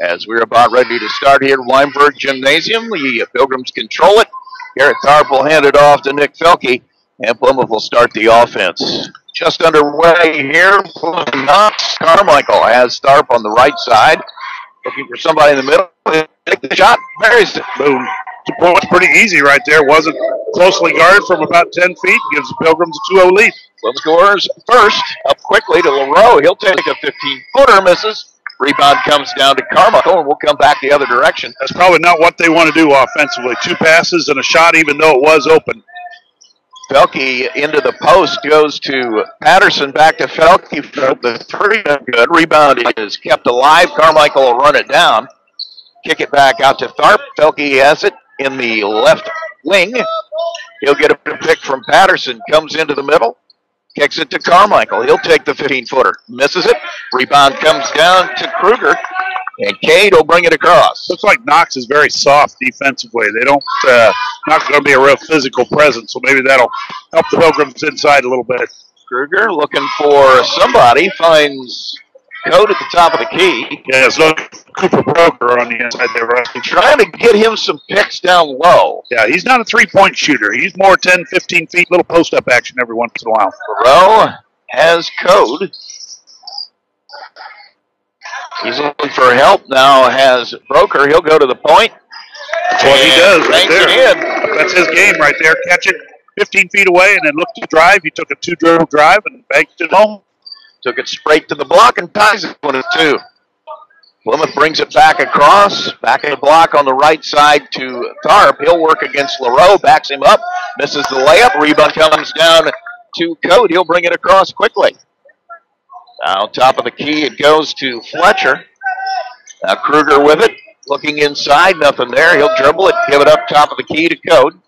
As we're about ready to start here at Weinberg Gymnasium, the Pilgrims control it. Garrett Tharp will hand it off to Nick Felke, and Plymouth will start the offense. Just underway here, Knox. Carmichael has Tharp on the right side, looking for somebody in the middle. Take the shot, buries it. Boom. 2 points pretty easy right there. Wasn't closely guarded from about 10 feet. Gives the Pilgrims a 2-0 lead. Plymouth scores first, up quickly to LaRoe. He'll take a 15-footer, misses. Rebound comes down to Carmichael, and we'll come back the other direction. That's probably not what they want to do offensively. 2 passes and a shot, even though it was open. Felke into the post, goes to Patterson, back to Felke for the three. Good. Rebound is kept alive. Carmichael will run it down. Kick it back out to Tharp. Felke has it in the left wing. He'll get a pick from Patterson. Comes into the middle. Kicks it to Carmichael. He'll take the 15-footer. Misses it. Rebound comes down to Kruger. And Cade will bring it across. Looks like Knox is very soft defensively. They don't, not going to be a real physical presence, so maybe that'll help the Pilgrims inside a little bit. Kruger looking for somebody, finds Code at the top of the key. Yeah, it's Cooper Broker on the inside there, right? Trying to get him some picks down low. Yeah, he's not a three-point shooter. He's more 10, 15 feet, little post-up action every once in a while. Thoreau has Code. He's looking for help now, has Broker. He'll go to the point. That's what he does right there. In. That's his game right there. Catch it 15 feet away and then look to drive. He took a 2-dribble drive and banked it home. Took it straight to the block and ties it 1-2. Plymouth brings it back across. Back in the block on the right side to Tharp. He'll work against LaRoe. Backs him up. Misses the layup. Rebound comes down to Code. He'll bring it across quickly. Now top of the key it goes to Fletcher. Now Kruger with it. Looking inside. Nothing there. He'll dribble it. Give it up top of the key to Code.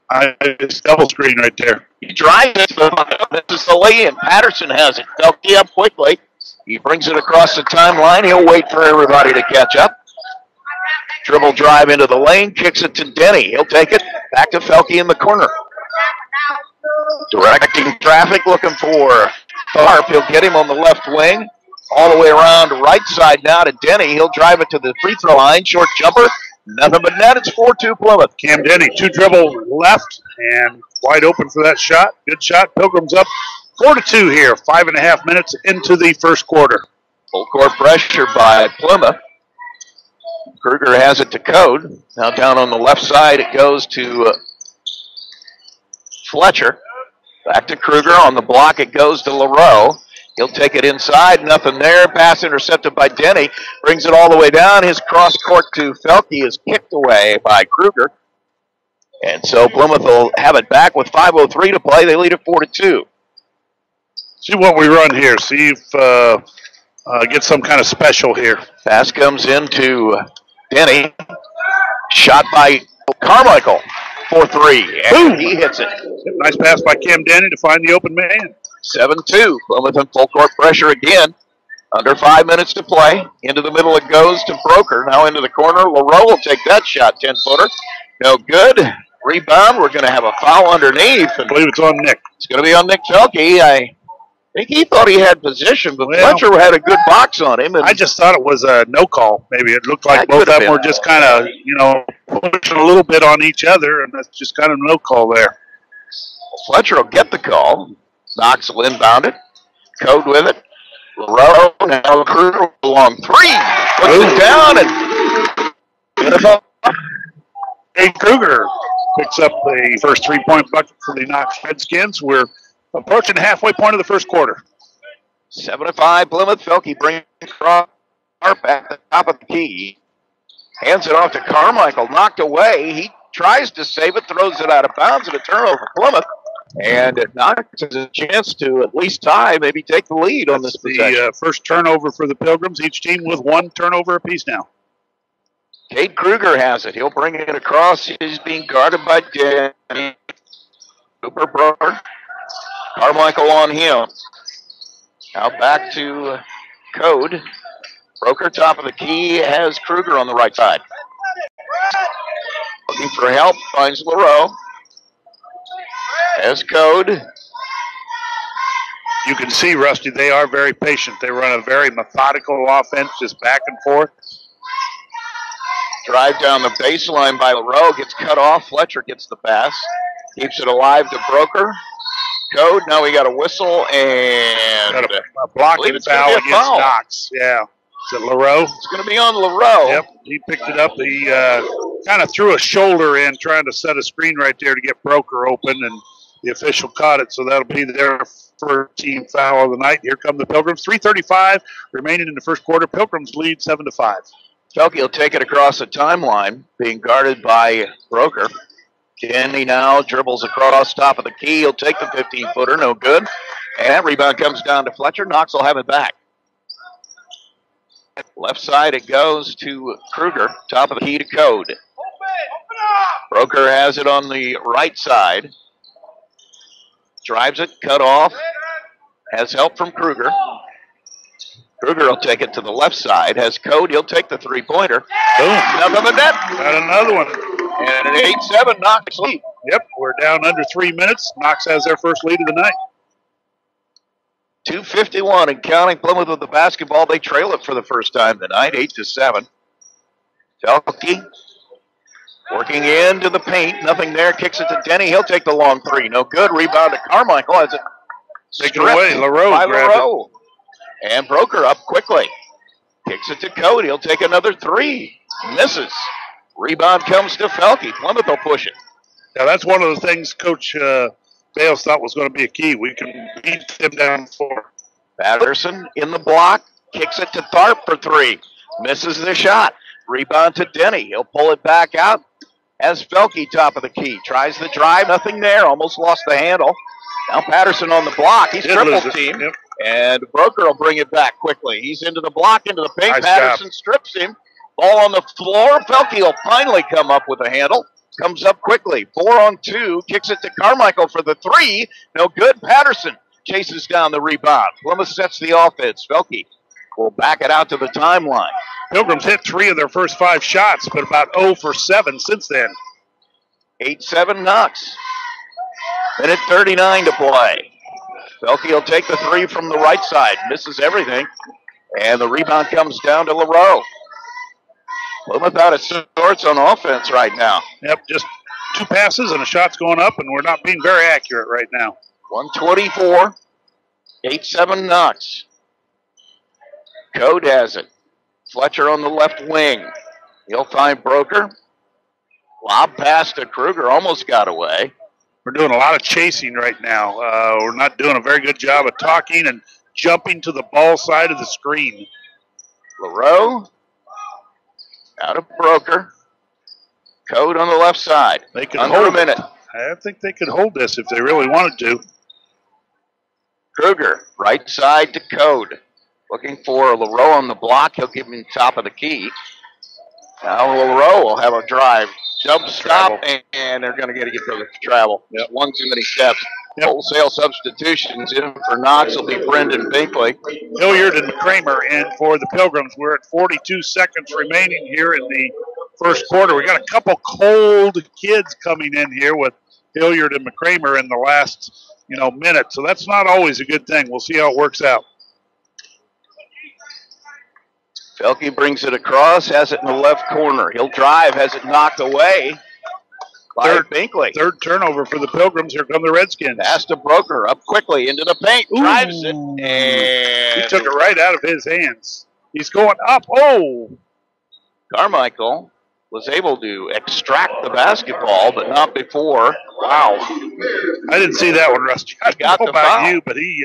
It's double screen right there. He drives it. Misses the lay-in. Patterson has it. Felke up quickly. He brings it across the timeline. He'll wait for everybody to catch up. Dribble drive into the lane. Kicks it to Denny. He'll take it. Back to Felke in the corner. Directing traffic. Looking for Tharp. He'll get him on the left wing. All the way around right side now to Denny. He'll drive it to the free throw line. Short jumper. Nothing but net. It's 4-2 Plymouth. Cam Denny, 2-dribble left and wide open for that shot. Good shot. Pilgrims up 4-2 here. 5.5 minutes into the first quarter. Full court pressure by Plymouth. Kruger has it to Code. Now down on the left side it goes to Fletcher. Back to Kruger. On the block it goes to LaRoe. He'll take it inside. Nothing there. Pass intercepted by Denny. Brings it all the way down. His cross court to Felke is kicked away by Kruger. And so Plymouth will have it back with 5:03 to play. They lead it 4-2. See what we run here. See if get some kind of special here. Pass comes into Denny. Shot by Carmichael. 4-3. And he hits it. Nice pass by Cam Denny to find the open man. 7-2. Plymouth in full court pressure again. Under 5 minutes to play. Into the middle it goes to Broker. Now into the corner. LaRoe will take that shot. 10-footer. No good. Rebound. We're going to have a foul underneath. I believe it's on Nick. It's going to be on Nick Felke. I think he thought he had position, but Fletcher had a good box on him. And I just thought it was a no call. Maybe it looked like both of them were just kind of, pushing a little bit on each other, and that's just kind of no call there. Fletcher will get the call. Knox will inbound it. Code with it. LaRoe now Kruger along three. Puts it down and Hey, Kruger picks up the first 3-point bucket for the Knox Redskins. We're approaching the halfway point of the first quarter. 7-5 Plymouth. Felke brings it across at the top of the key. Hands it off to Carmichael. Knocked away. He tries to save it, throws it out of bounds, and a turnover for Plymouth. And Knox has a chance to at least tie, maybe take the lead on this possession. The first turnover for the Pilgrims. Each team with 1 turnover apiece now. Cade Kruger has it. He'll bring it across. He's being guarded by Denny. Cooper Broker. Carmichael on him. Now back to Code. Broker top of the key has Kruger on the right side. Looking for help. Finds LaRoe. Has Code. You can see, Rusty, they are very patient. They run a very methodical offense, just back and forth. Drive down the baseline by LaRoe, gets cut off. Fletcher gets the pass. Keeps it alive to Broker. Code, now we got a whistle and got a blocking foul against Knox. Yeah. Is it LaRoe? It's going to be on LaRoe. Yep, he picked it up. He kind of threw a shoulder in trying to set a screen right there to get Broker open, and the official caught it, so that'll be their first team foul of the night. Here come the Pilgrims. 3:35 remaining in the first quarter. Pilgrims lead 7-5. Felke will take it across the timeline, being guarded by Broker. Denny now dribbles across top of the key. He'll take the 15-footer, no good. And rebound comes down to Fletcher. Knox will have it back. Left side it goes to Kruger, top of the key to Code. Broker has it on the right side. Drives it, cut off. Has help from Kruger. Kruger will take it to the left side. Has Code, he'll take the three-pointer. Boom. Nothing but net. Got another one. And an 8-7 Knox lead. Yep, we're down under 3 minutes. Knox has their first lead of the night. 2:51 and counting. Plymouth with the basketball. They trail it for the first time tonight, 8-7. Felke working into the paint. Nothing there. Kicks it to Denny. He'll take the long three. No good. Rebound to Carmichael. Has it taken away. LaRoe by grabbed LaRoe. And Broker up quickly. Kicks it to Cody. He'll take another three. Misses. Rebound comes to Felke. Plymouth will push it. Now, that's one of the things Coach Bales thought was going to be a key. We can beat them down 4. Patterson in the block. Kicks it to Tharp for three. Misses the shot. Rebound to Denny. He'll pull it back out. Has Felke top of the key. Tries the drive. Nothing there. Almost lost the handle. Now Patterson on the block. He's triple teamed. Yep. And Broker will bring it back quickly. He's into the block, into the paint. Nice Patterson job. strips him. Ball on the floor. Felke will finally come up with a handle. Comes up quickly. 4-on-2. Kicks it to Carmichael for the three. No good. Patterson chases down the rebound. Plymouth sets the offense. Felke will back it out to the timeline. Pilgrims hit 3 of their first 5 shots, but about 0 for 7 since then. 8-7 Knox. Minute 39 to play. Felke will take the three from the right side. Misses everything. And the rebound comes down to LaRoe. Plymouth out of sorts on offense right now. Yep, just 2 passes and a shot's going up, and we're not being very accurate right now. 124. 8-7 Knox. Code has it. Fletcher on the left wing. He'll find Broker. Lob pass to Kruger. Almost got away. We're doing a lot of chasing right now. We're not doing a very good job of talking and jumping to the ball side of the screen. LaRoe out of Broker. Code on the left side. They could Under hold a minute. I think they could hold this if they really wanted to. Kruger, right side to Code. Looking for LaRoe on the block. He'll give him top of the key. Now LaRoe will have a drive. Jump stop, and they're going to get it for the travel. Yep. One too many steps. Yep. Wholesale substitutions in for Knox will be Brendan Binkley. Hilliard and Kramer in for the Pilgrims. We're at 42 seconds remaining here in the first quarter. We got a couple cold kids coming in here with Hilliard and McCramer in the last, minute. So that's not always a good thing. We'll see how it works out. Felke brings it across, has it in the left corner. He'll drive, has it knocked away by Binkley. Third turnover for the Pilgrims. Here come the Redskins. Pass to Broker, up quickly into the paint, drives it, and he took it right out of his hands. He's going up. Oh! Carmichael was able to extract the basketball, but not before. Wow. I didn't see that one, Rusty. I don't know about you, but he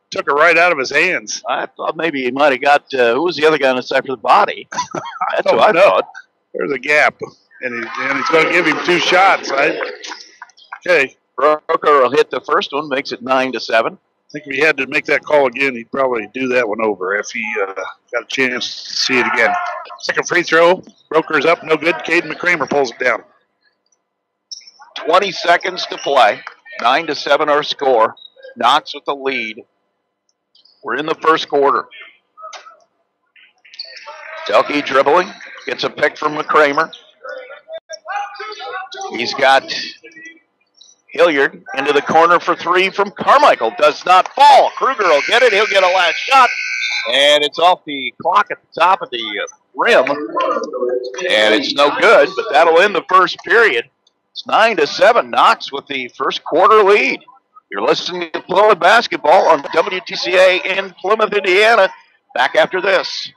took it right out of his hands. I thought maybe he might have got, who was the other guy on the side for the body? That's what I thought. There's a gap, and he's going to give him 2 shots. Okay. Broker will hit the first one, makes it 9-7. I think if he had to make that call again, he'd probably do that one over if he got a chance to see it again. Second free throw. Broker's up, no good. Caden McCramer pulls it down. 20 seconds to play. 9-7 our score. Knox with the lead. We're in the first quarter. Felke dribbling. Gets a pick from McCramer. He's got Hilliard into the corner for three from Carmichael. Does not fall. Kruger will get it. He'll get a last shot. And it's off the clock at the top of the rim, and it's no good, but that'll end the first period. It's 9-7, Knox with the first quarter lead. You're listening to Plymouth basketball on WTCA in Plymouth, Indiana. Back after this.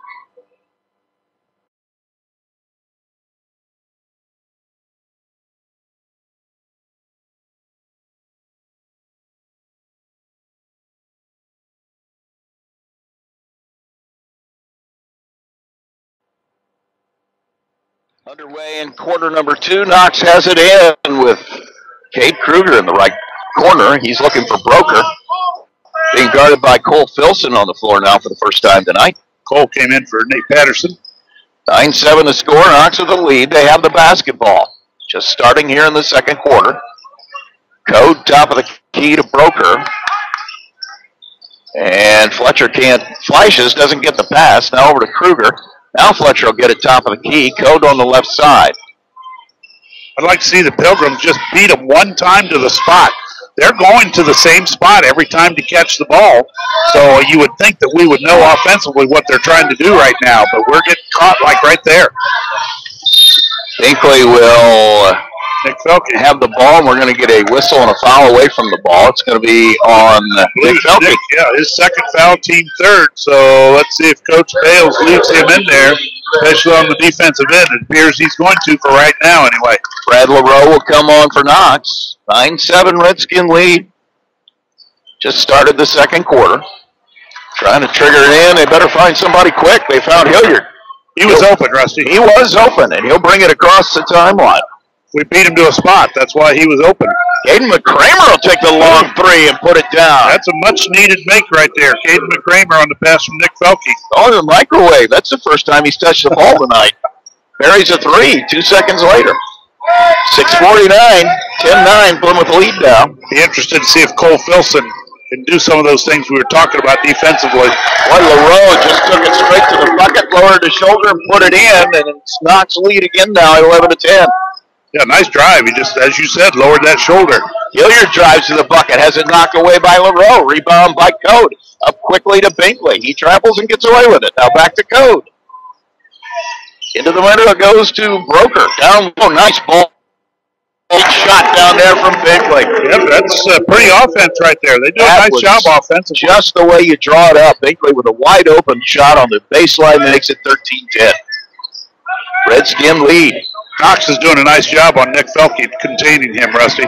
Underway in quarter number 2. Knox has it in with Cade Kruger in the right corner. He's looking for Broker. Being guarded by Cole Filson on the floor now for the first time tonight. Cole came in for Nate Patterson. 9-7 the score. Knox with the lead. They have the basketball. Just starting here in the second quarter. Code top of the key to Broker. And Fletcher flashes, doesn't get the pass. Now over to Kruger. Now Fletcher will get it top of the key. Code on the left side. I'd like to see the Pilgrims just beat them one time to the spot. They're going to the same spot every time to catch the ball. So you would think that we would know offensively what they're trying to do right now, but we're getting caught like right there. Binkley will have the ball, and we're going to get a whistle and a foul away from the ball. It's going to be on Nick Felke. Yeah, his second foul, team third. So let's see if Coach Bales leaves him in there, especially on the defensive end. It appears he's going to for right now anyway. Brad LaRoe will come on for Knox. 9-7 Redskin lead. Just started the second quarter. Trying to trigger it in. They better find somebody quick. They found Hilliard. He was open, Rusty. He was open, and he'll bring it across the timeline. We beat him to a spot. That's why he was open. Caden McCramer will take the long three and put it down. That's a much-needed make right there. Caden McCramer on the pass from Nick Felke. Oh, the microwave. That's the first time he's touched the ball tonight. Buries a three 2 seconds later. 6:49, 10-9, Plymouth lead now. Be interested to see if Cole Filson can do some of those things we were talking about defensively. Boy, LaRoe just took it straight to the bucket, lowered his shoulder, and put it in, and it's Knox lead again now at 11-10. Yeah, nice drive. He just, as you said, lowered that shoulder. Hilliard drives to the bucket, has it knocked away by LaRoe. Rebound by Code. Up quickly to Binkley. He travels and gets away with it. Now back to Code. Into the window, it goes to Broker. Down low, nice ball. Shot down there from Binkley. Yep, that's pretty offense right there. They do a nice job offensively. Just the way you draw it up. Binkley with a wide open shot on the baseline makes it 13-10. Redskin lead. Knox is doing a nice job on Nick Felke containing him, Rusty.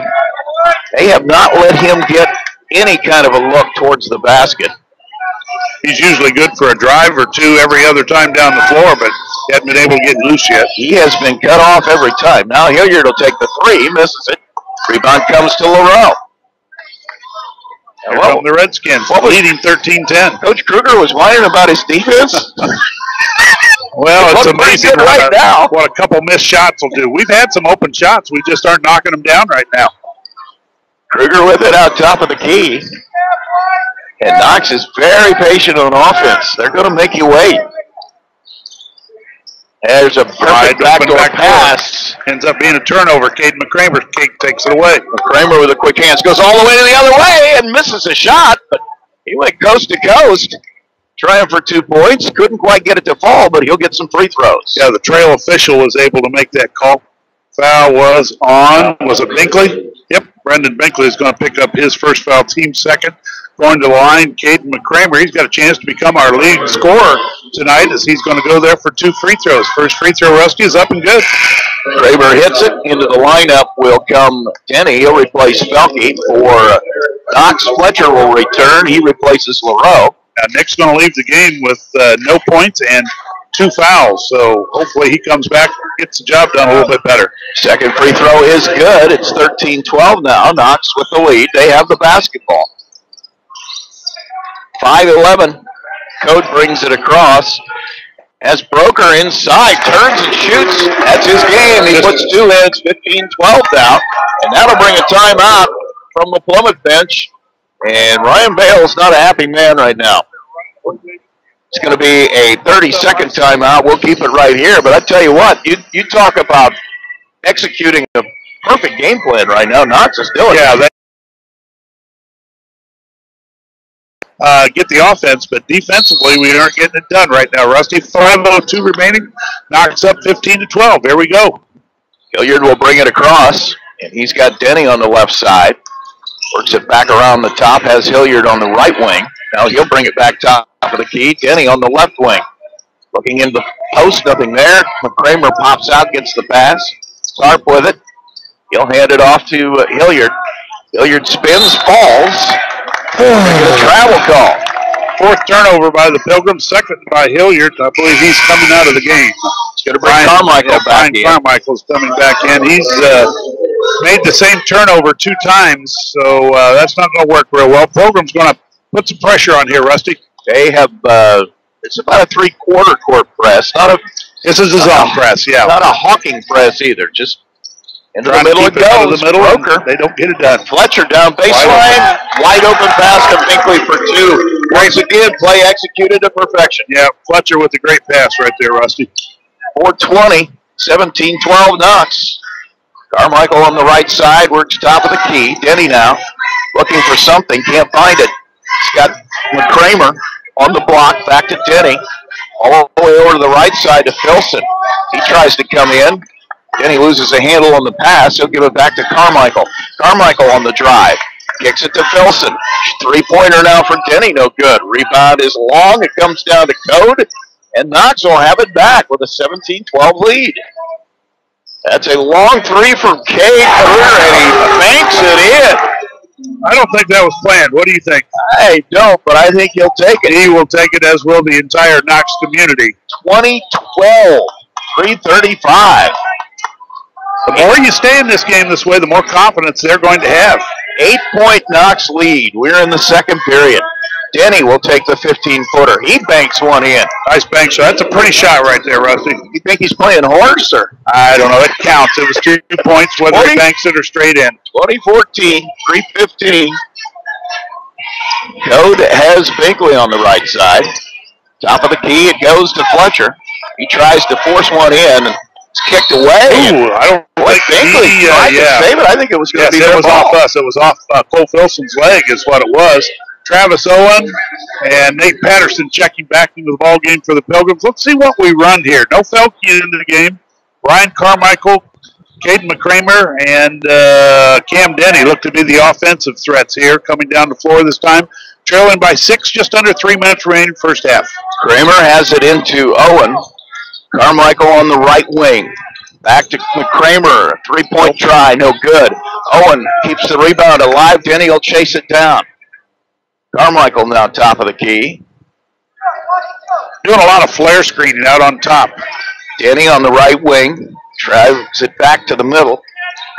They have not let him get any kind of a look towards the basket. He's usually good for a drive or two every other time down the floor, but he hasn't been able to get loose yet. He has been cut off every time. Now Hilliard will take the three, misses it. Rebound comes to LaRoe. Here come the Redskins, leading 13-10. Coach Kruger was whining about his defense. Well, it's amazing right now what a couple missed shots will do. We've had some open shots. We just aren't knocking them down right now. Kruger with it out top of the key. And Knox is very patient on offense. They're going to make you wait. There's a perfect backdoor pass. Ends up being a turnover. Caden McCramer takes it away. McCramer with a quick hands goes all the way to the other way and misses a shot, but he went coast to coast. Trying for 2 points. Couldn't quite get it to fall, but he'll get some free throws. Yeah, the trail official was able to make that call. Foul was on, was it Binkley? Yep, Brendan Binkley is going to pick up his first foul, team second. Going to the line, Caden McCramer. He's got a chance to become our leading scorer tonight as he's going to go there for 2 free throws. First free throw, Rusty, is up and good. Kramer hits it. Into the lineup will come Denny. He'll replace Felke for Knox. Fletcher will return. He replaces LaRoe. Now, Nick's going to leave the game with no points and 2 fouls, so hopefully he comes back and gets the job done a little bit better. Second free throw is good. It's 13-12 now. Knox with the lead. They have the basketball. 5-11. Code brings it across. As Broker inside, turns and shoots. That's his game. He puts 2 in. It's 15-12 now. And that'll bring a timeout from the Plymouth bench. And Ryan Bale's not a happy man right now. It's going to be a 30-second timeout. We'll keep it right here. But I tell you what, you talk about executing a perfect game plan right now. Knox is doing it. get the offense, but defensively we aren't getting it done right now. Rusty, 5:02 remaining. Knox up 15-12. Here we go. Hilliard will bring it across, and he's got Denny on the left side. Works it back around the top, has Hilliard on the right wing. Now he'll bring it back top of the key. Denny on the left wing. Looking into the post, nothing there. Kramer pops out, gets the pass. Sharp with it. He'll hand it off to Hilliard. Hilliard spins, falls. Get a travel call. Fourth turnover by the Pilgrims, second by Hilliard. I believe he's coming out of the game. It's going to bring Carmichael back in. Carmichael's coming back in. He's made the same turnover 2 times, so that's not going to work real well. Pilgrim's going to put some pressure on here, Rusty. They have, it's about a 3/4 court press. This is a zone press, yeah. Not a hawking press either, just into the middle it goes. Broker. They don't get it done. Fletcher down baseline. Wide open pass to Binkley for 2. Once again, play executed to perfection. Yeah, Fletcher with a great pass right there, Rusty. 4:20, 17-12 Knox. Carmichael on the right side, works top of the key. Denny now looking for something, can't find it. He's got Kramer on the block, back to Denny. All the way over to the right side to Filson. He tries to come in. Denny loses a handle on the pass. He'll give it back to Carmichael. Carmichael on the drive. Kicks it to Filson. 3-pointer now for Denny, no good. Rebound is long. It comes down to Code. And Knox will have it back with a 17-12 lead. That's a long 3 from Cade Kruger, and he banks it in. I don't think that was planned. What do you think? I don't, but I think he'll take it. He will take it, as will the entire Knox community. 20-12, 3:35. The more you stay in this game this way, the more confidence they're going to have. 8-point Knox lead. We're in the second period. Denny will take the 15-footer. He banks one in. Nice bank shot. That's a pretty shot right there, Rusty. You think he's playing horse, or? I don't know. It counts. It was 2 points, whether he banks it or straight in. 2014, 3:15. Code has Binkley on the right side. Top of the key, it goes to Fletcher. He tries to force one in, and it's kicked away. Ooh, I don't think Binkley tried to save it. I think it was going to be their ball. Off us. It was off Cole Filson's leg is what it was. Travis Owen and Nate Patterson checking back into the ball game for the Pilgrims. Let's see what we run here. No Felke into the game. Ryan Carmichael, Caden McCramer, and Cam Denny look to be the offensive threats here, coming down the floor this time. Trailing by 6, just under 3 minutes remaining first half. Kramer has it into Owen. Carmichael on the right wing. Back to McCramer. 3-point try, no good. Owen keeps the rebound alive. Denny will chase it down. Carmichael now top of the key. Doing a lot of flare screening out on top. Denny on the right wing. Drives it back to the middle.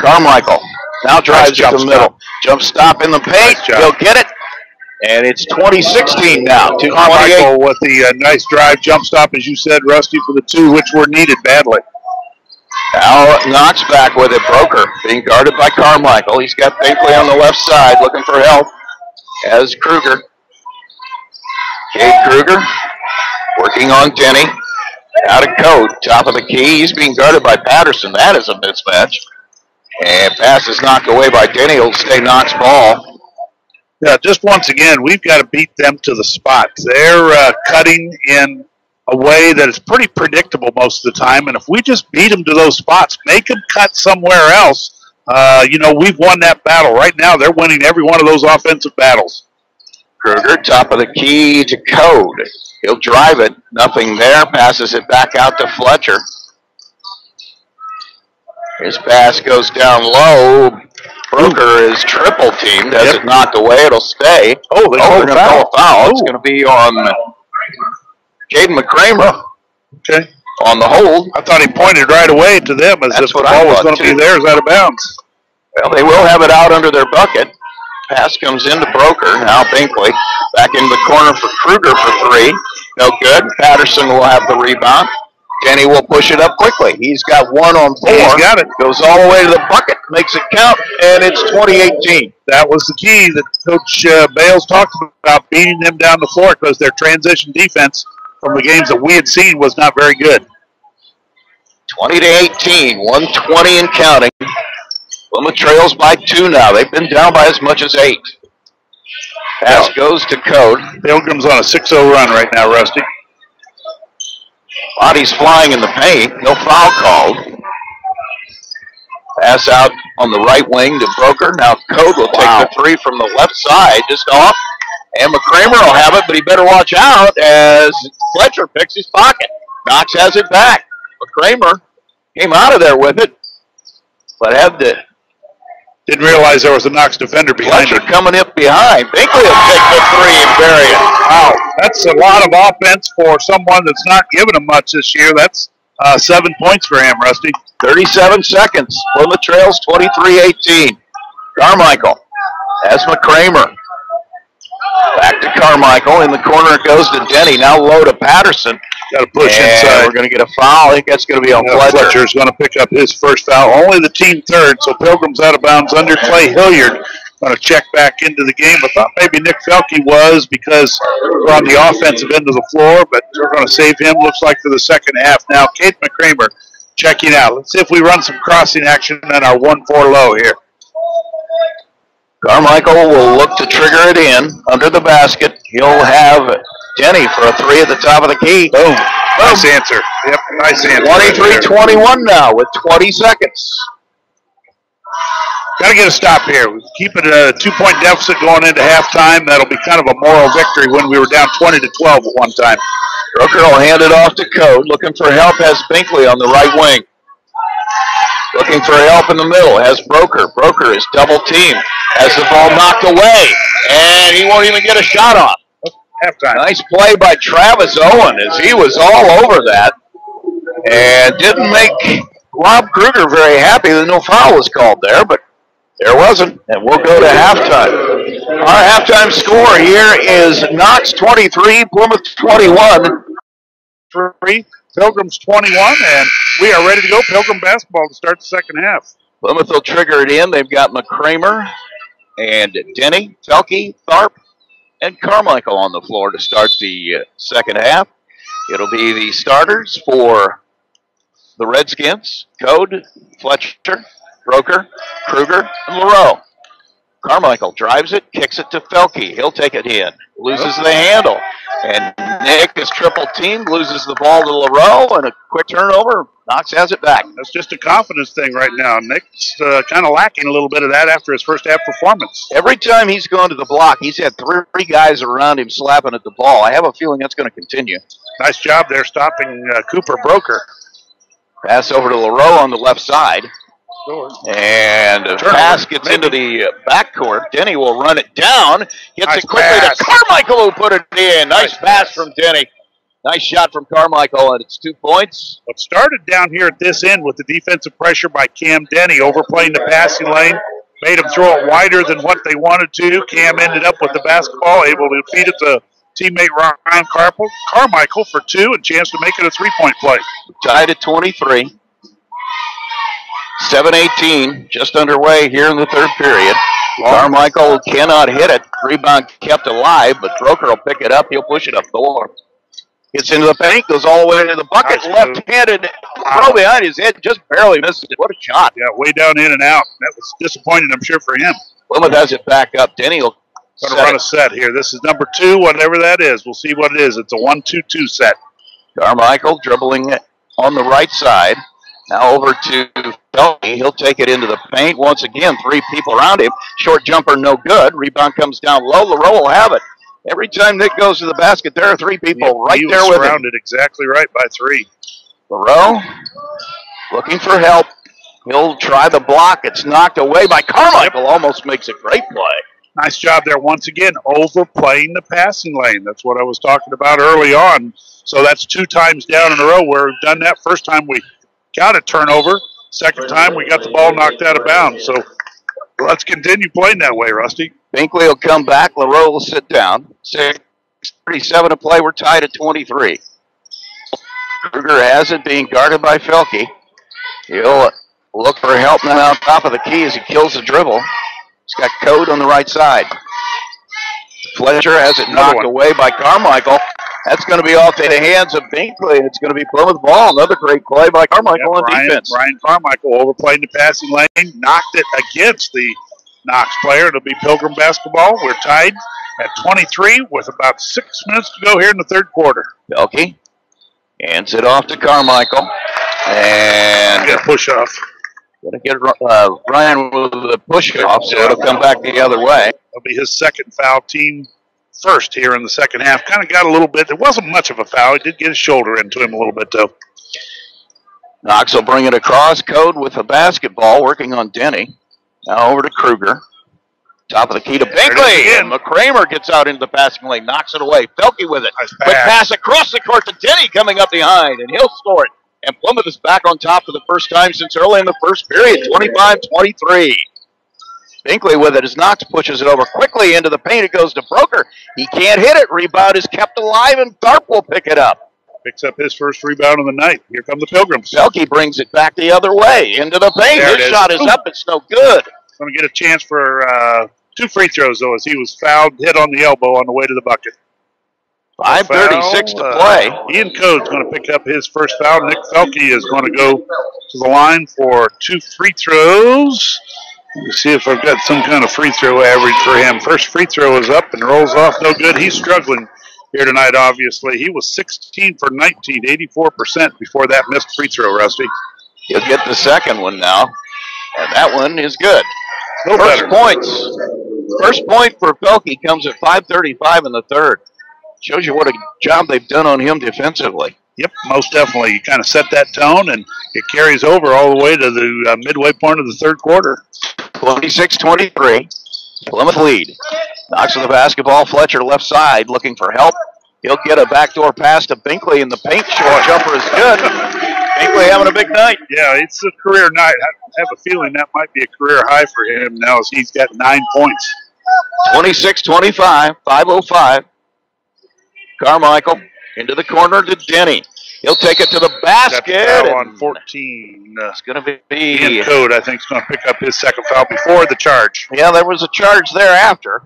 Carmichael now drives it to the middle. Jump stop in the paint. He'll get it. And it's 2016 now. Carmichael with the nice drive jump stop, as you said, Rusty, for the 2, which were needed badly. Now Knox back with it. Broker being guarded by Carmichael. He's got Binkley on the left side looking for help. As Kruger. Cade Kruger working on Denny. Out of Code. Top of the key. He's being guarded by Patterson. That is a mismatch. And pass is knocked away by Denny. It'll stay Knox ball. Yeah, just once again, we've got to beat them to the spot. They're cutting in a way that is pretty predictable most of the time. And if we just beat them to those spots, make them cut somewhere else, we've won that battle. Right now, they're winning every one of those offensive battles. Kruger, top of the key to Code. He'll drive it. Nothing there. Passes it back out to Fletcher. His pass goes down low. Broker is triple teamed. Has it knocked away. It'll stay. They're going to call a foul. It's going to be on Caden McCramer. Okay. On the hold. I thought he pointed right away to them as if the ball was going to be theirs out of bounds. Well, they will have it out under their bucket. Pass comes into Broker. Now Binkley back into the corner for Kruger for 3. No good. Patterson will have the rebound. Denny will push it up quickly. He's got 1 on 4. He's got it. Goes all the way to the bucket. Makes it count. And it's 2018. That was the key that Coach Bales talked about, beating them down the floor, because their transition defense from the games that we had seen was not very good. 20-18. 120 and counting. Plymouth trails by 2 now. They've been down by as much as 8. Pass goes to Code. Pilgrims on a 6-0 run right now, Rusty. Bodies flying in the paint. No foul called. Pass out on the right wing to Broker. Now Code will take the three from the left side, just off. And McCramer will have it, but he better watch out as Fletcher picks his pocket. Knox has it back. McCramer came out of there with it, but had to. Didn't realize there was a Knox defender behind Fletcher him. coming up behind. Binkley will take the three and bury it. Wow, that's a lot of offense for someone that's not giving him much this year. That's 7 points for him, Rusty. 37 seconds. Plymouth trails 23-18. Carmichael has McCramer. Back to Carmichael. In the corner it goes to Denny. Now low to Patterson. Got to push inside. We're going to get a foul. I think that's going to be on Fletcher. Fletcher's going to pick up his first foul. Only the team third, so Pilgrims out of bounds under. Clay Hilliard going to check back into the game. I thought maybe Nick Felke was because we're on the offensive end of the floor, but we're going to save him, looks like, for the second half. Now, Kate McCramer checking out. Let's see if we run some crossing action on our 1-4 low here. Carmichael will look to trigger it in under the basket. He'll have Denny for a three at the top of the key. Boom. Nice answer. Yep, nice answer. 23-21 now with 20 seconds. Got to get a stop here. Keep it a 2-point deficit going into halftime. That'll be kind of a moral victory when we were down 20-12 at one time. Broker will hand it off to Code. Looking for help has Binkley on the right wing. Looking for help in the middle has Broker. Broker is double teamed. Has the ball knocked away. And he won't even get a shot off. Halftime. Nice play by Travis Owen as he was all over that. And didn't make Rob Kruger very happy that no foul was called there, but there wasn't. And we'll go to halftime. Our halftime score here is Knox 23, Plymouth 21. 3, Pilgrims 21, and we are ready to go. Pilgrim basketball to start the second half. Plymouth will trigger it in. They've got McCramer and Denny, Felke, Tharp, and Carmichael on the floor to start the second half. It'll be the starters for the Redskins: Code, Fletcher, Broker, Kruger, and LaRoe. Carmichael drives it, kicks it to Felke. He'll take it in, loses the handle. And Nick is triple teamed, loses the ball to LaRoe, and a quick turnover. Knox has it back. That's just a confidence thing right now. Nick's kind of lacking a little bit of that after his first half performance. Every time he's gone to the block, he's had three guys around him slapping at the ball. I have a feeling that's going to continue. Nice job there stopping Cooper Broker. Pass over to LaRoe on the left side. And a pass gets into the backcourt. Denny will run it down. Gets it quickly to Carmichael, who put it in. Nice pass from Denny. Nice shot from Carmichael, and it's 2 points. What started down here at this end with the defensive pressure by Cam Denny, overplaying the passing lane, made him throw it wider than what they wanted to. Cam ended up with the basketball, able to feed it to teammate Ryan Carmichael for 2, and chance to make it a 3-point play. Tied at 23. 7:18 just underway here in the third period. Carmichael cannot hit it. Rebound kept alive, but Broker will pick it up. He'll push it up the floor. Gets into the paint, goes all the way to the bucket. Nice left-handed throw behind his head, just barely missed it. What a shot. Yeah, way down in and out. That was disappointing, I'm sure, for him. Plymouth has it back up. Denny will run a set here. This is number 2, whatever that is. We'll see what it is. It's a 1-2-2 set. Carmichael dribbling it on the right side. Now over to Felke. He'll take it into the paint. Once again, 3 people around him. Short jumper, no good. Rebound comes down low. LaRoe will have it. Every time Nick goes to the basket, there are 3 people right there with him. Surrounded exactly right by 3. LaRoe looking for help. He'll try the block. It's knocked away by Carmichael. Almost makes a great play. Nice job there once again, overplaying the passing lane. That's what I was talking about early on. So that's 2 times down in a row where we've done that. First time we got a turnover. Second time we got the ball knocked out of bounds. So let's continue playing that way, Rusty. Binkley will come back. LaRoe will sit down. 6:37 to play. We're tied at 23. Kruger has it, being guarded by Felke. He'll look for help now on top of the key as he kills the dribble. He's got Code on the right side. Fletcher has it knocked away by Carmichael. That's going to be off the hands of Binkley, and it's going to be Plymouth ball. Another great play by Carmichael on defense. Ryan Carmichael overplaying the passing lane, knocked it against the Knox player. It'll be Pilgrim basketball. We're tied at 23 with about 6 minutes to go here in the third quarter. Belkey hands it off to Carmichael. And get a push off. Going to get Ryan with the push off, so it'll come back the other way. It'll be his second foul, team first here in the second half. Kind of got a little bit. It wasn't much of a foul. He did get his shoulder into him a little bit, though. Knox will bring it across. Code with a basketball, working on Denny. Now over to Kruger. Top of the key to Binkley. And McCramer gets out into the passing lane, knocks it away. Felke with it. Nice Quick pass across the court to Denny coming up behind, and he'll score it. And Plymouth is back on top for the first time since early in the first period, 25-23. Binkley with it as Knox pushes it over quickly into the paint. It goes to Broker. He can't hit it. Rebound is kept alive, and Tharp will pick it up. Picks up his first rebound of the night. Here come the Pilgrims. Felke brings it back the other way into the paint. His shot is up. It's no good. Going to get a chance for 2 free throws, though, as he was fouled, hit on the elbow on the way to the bucket. 5:36 to play. Ian Code's going to pick up his first foul. Nick Felke is going to go to the line for 2 free throws. Let's see if I've got some kind of free throw average for him. First free throw is up and rolls off. No good. He's struggling here tonight, obviously. He was 16 for 19, 84% before that missed free throw, Rusty. He'll get the second one now, and that one is good. First point for Felke comes at 5:35 in the third. Shows you what a job they've done on him defensively. Yep, most definitely. You kind of set that tone, and it carries over all the way to the midway point of the third quarter. 26-23, Plymouth lead. Knox with the basketball. Fletcher left side looking for help. He'll get a backdoor pass to Binkley in the paint. Short jumper is good. Binkley having a big night. Yeah, it's a career night. I have a feeling that might be a career high for him now as he's got 9 points. 26-25, 5:05. Carmichael into the corner to Denny. He'll take it to the basket. Foul on 14. It's going to be Ian Code, I think, is going to pick up his second foul before the charge. Yeah, there was a charge thereafter.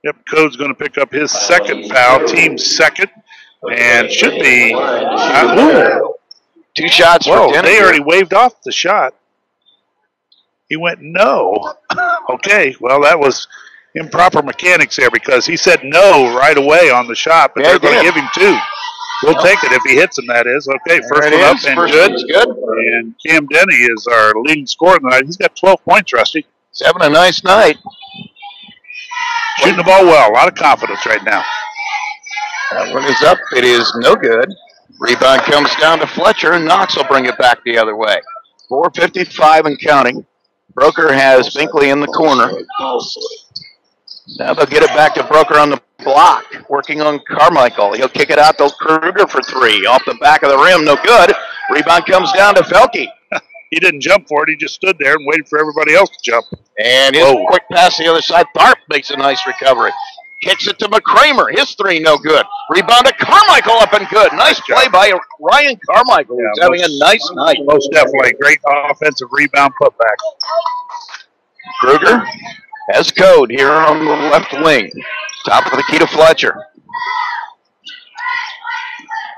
Yep, Code's going to pick up his second foul, team second, and should be 2 shots for Denny. They already waved off the shot. He went no. Okay, well, that was improper mechanics there because he said no right away on the shot, but they're going to give him 2. We'll take it if he hits them, that is. Okay, first one up and good. And Cam Denny is our leading scorer tonight. He's got 12 points, Rusty. He's having a nice night. Shooting the ball well. A lot of confidence right now. That one is up. It is no good. Rebound comes down to Fletcher, and Knox will bring it back the other way. 4:55 and counting. Broker has Binkley in the corner. Now they'll get it back to Broker on the block, working on Carmichael. He'll kick it out to Kruger for 3. Off the back of the rim, no good. Rebound comes down to Felke. He didn't jump for it. He just stood there and waited for everybody else to jump. And his quick pass to the other side. Tharp makes a nice recovery. Kicks it to McCramer. His 3 no good. Rebound to Carmichael up and good. Nice play by Ryan Carmichael. He's having a nice night. Most definitely. Great offensive rebound putback. Kruger has Code here on the left wing. Top of the key to Fletcher.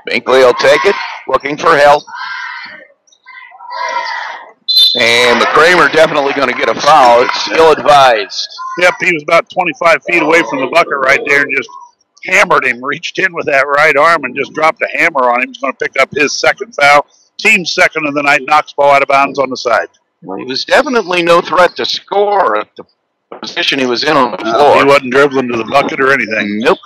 Binkley will take it, looking for help. And McCramer definitely going to get a foul. It's still advised. Yep, he was about 25 feet away from the bucket right there and just hammered him, reached in with that right arm and just dropped a hammer on him. He's going to pick up his second foul. Team second of the night, knocks ball out of bounds on the side. Well, he was definitely no threat to score at the position he was in on the floor. He wasn't dribbling to the bucket or anything. Nope.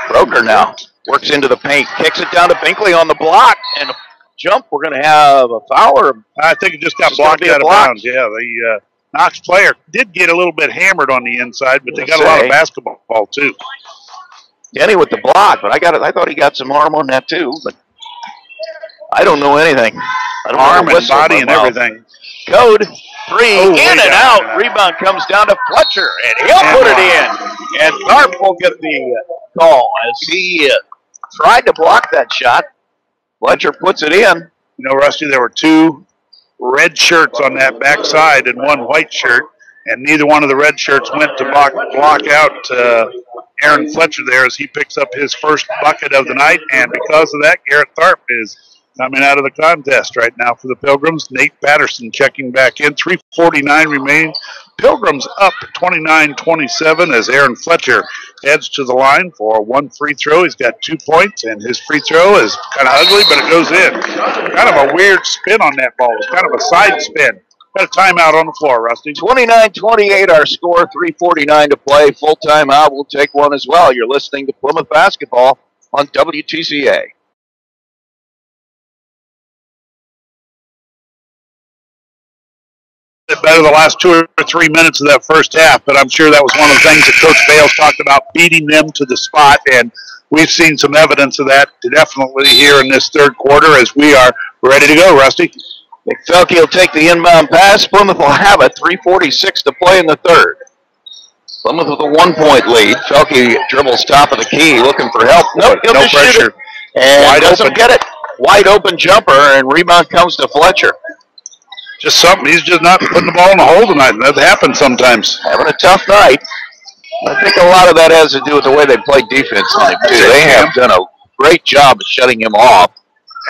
Broker now works into the paint, kicks it down to Binkley on the block, and jump. We're going to have a foul. Or I think it just got blocked out of bounds. Yeah, the Knox player did get a little bit hammered on the inside, but they got a lot of basketball too. Denny with the block, but I thought he got some arm on that too, but I don't know anything. I don't arm and body and everything. Code 3 in and out. Rebound comes down to Fletcher, and he'll put it in. And Tharp will get the call as he tried to block that shot. Fletcher puts it in. You know, Rusty, there were 2 red shirts on that backside and 1 white shirt, and neither one of the red shirts went to block out Aaron Fletcher there as he picks up his first bucket of the night, and because of that, Garrett Tharp is coming out of the contest right now for the Pilgrims. Nate Patterson checking back in. 3:49 remaining. Pilgrims up 29-27 as Aaron Fletcher heads to the line for one free throw. He's got 2 points, and his free throw is kind of ugly, but it goes in. Kind of a weird spin on that ball. It's kind of a side spin. Got a timeout on the floor, Rusty. 29-28 our score, 3:49 to play. Full timeout. We'll take one as well. You're listening to Plymouth Basketball on WTCA. Better the last 2 or 3 minutes of that first half, but I'm sure that was one of the things that Coach Bales talked about, beating them to the spot, and we've seen some evidence of that definitely here in this third quarter as we are ready to go, Rusty. McFelkey will take the inbound pass. Plymouth will have it. 3:46 to play in the third. Plymouth with a 1-point lead. Felke dribbles top of the key, looking for help. Nope, he'll just pressure. shoot it. And Wide doesn't open. get it. Wide open jumper, and rebound comes to Fletcher. Just something. He's just not putting the ball in the hole tonight, and that happens sometimes. Having a tough night. I think a lot of that has to do with the way they play defense on him, too. They have done a great job of shutting him off.